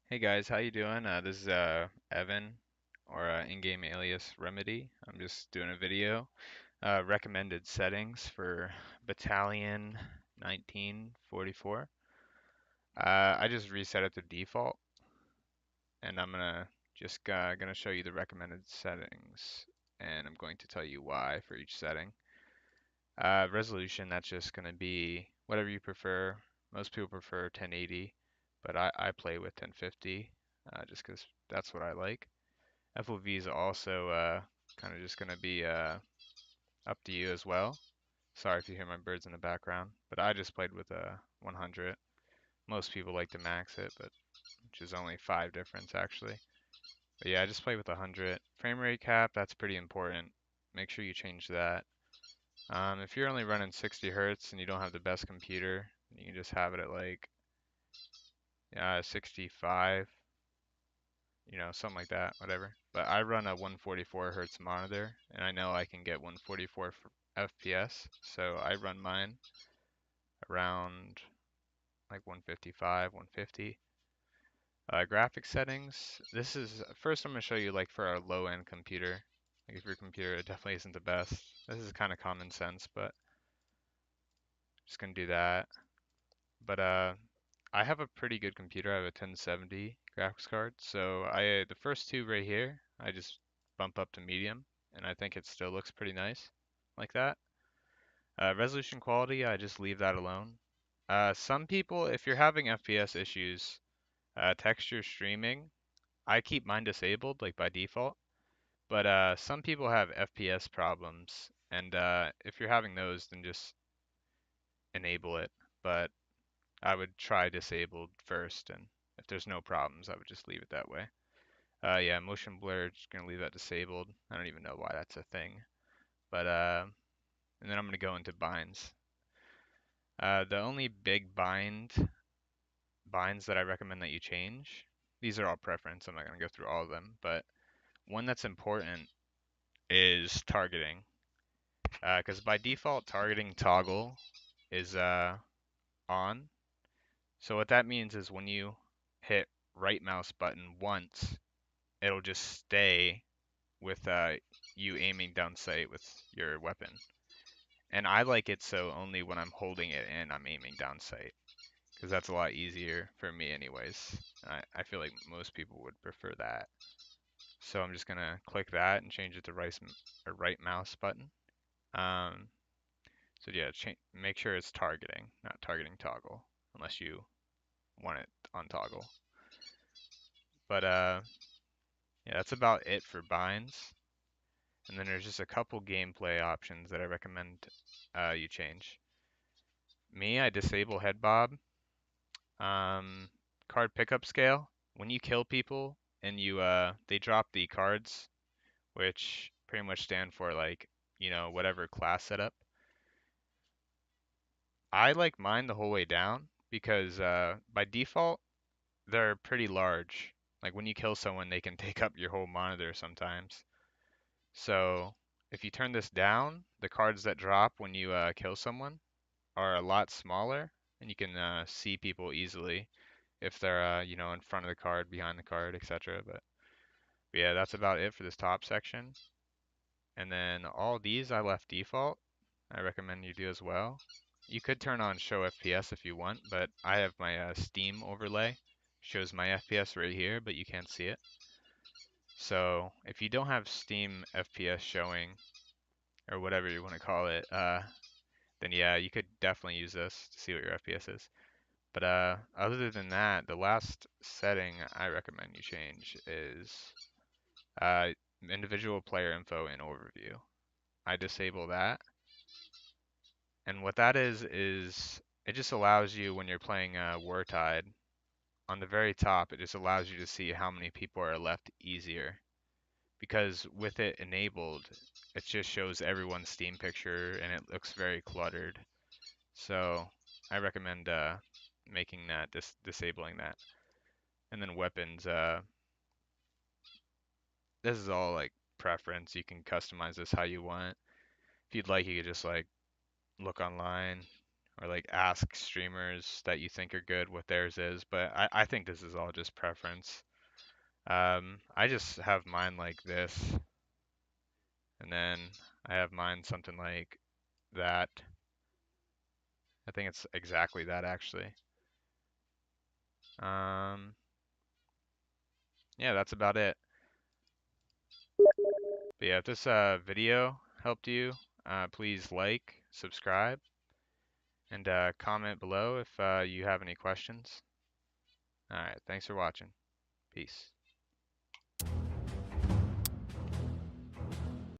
Hey guys, how you doing? This is Evan, or in-game alias Remedy. I'm just doing a video. Recommended settings for Battalion 1944. I just reset it to default, and I'm gonna show you the recommended settings, and I'm going to tell you why for each setting. Resolution, that's just gonna be whatever you prefer. Most people prefer 1080, but I play with 1050, just 'cause that's what I like. FOV is also kind of just going to be up to you as well. Sorry if you hear my birds in the background, but I just played with a 100. Most people like to max it, but which is only 5 difference actually. But yeah, I just played with 100. Frame rate cap, that's pretty important. Make sure you change that. If you're only running 60 hertz and you don't have the best computer, you can just have it at like 65, something like that, whatever. But I run a 144 hertz monitor, and I know I can get 144 FPS, so I run mine around like 155, 150. Graphic settings. This is first I'm gonna show you like for a low-end computer. Like if your computer definitely isn't the best. This is kind of common sense, but just gonna do that. But I have a pretty good computer. I have a 1070 graphics card. So the first two right here, I just bump up to medium, and I think it still looks pretty nice like that. Resolution quality, I just leave that alone. Some people, if you're having FPS issues, texture streaming, I keep mine disabled like by default. But some people have FPS problems, and if you're having those, then just enable it. But I would try disabled first, and if there's no problems, I would just leave it that way. Yeah, motion blur, just gonna leave that disabled. I don't even know why that's a thing. But and then I'm gonna go into binds. The only big binds that I recommend that you change, these are all preference. I'm not gonna go through all of them, but one that's important is targeting. Because by default, targeting toggle is on. So what that means is when you hit right mouse button once, it'll just stay with you aiming down sight with your weapon. And I like it so only when I'm holding it and I'm aiming down sight, because that's a lot easier for me anyways. I feel like most people would prefer that. So I'm just gonna click that and change it to right mouse button. Um, so yeah, make sure it's targeting, not targeting toggle, unless you want it on toggle. But yeah, that's about it for binds. And then there's just a couple gameplay options that I recommend you change. Me, I disable head bob. Um, Card pickup scale. When you kill people and they drop the cards, which pretty much stand for like, whatever class setup. I like mine the whole way down because by default they're pretty large. Like when you kill someone, they can take up your whole monitor sometimes. So if you turn this down, the cards that drop when you kill someone are a lot smaller, and you can see people easily if they're in front of the card, behind the card, etc. But yeah, that's about it for this top section. And then all these I left default. I recommend you do as well. You could turn on show FPS if you want, but I have my Steam overlay. Shows my FPS right here, but you can't see it. So if you don't have Steam FPS showing, or whatever you want to call it, then yeah, you could definitely use this to see what your FPS is. But other than that, the last setting I recommend you change is uh, individual player info and overview. I disable that, and what that is it just allows you when you're playing Wartide on the very top, it just allows you to see how many people are left easier. Because with it enabled, it just shows everyone's Steam picture and it looks very cluttered. So I recommend making that disabling that. And then weapons, this is all like preference. You can customize this how you want. If you'd like, you could just like look online, or like ask streamers that you think are good what theirs is. But I think this is all just preference. I just have mine like this, and then I have mine something like that. I think it's exactly that actually. Um, yeah, that's about it. But yeah, if this video helped you, please like, subscribe, and comment below if you have any questions. All right, thanks for watching. Peace.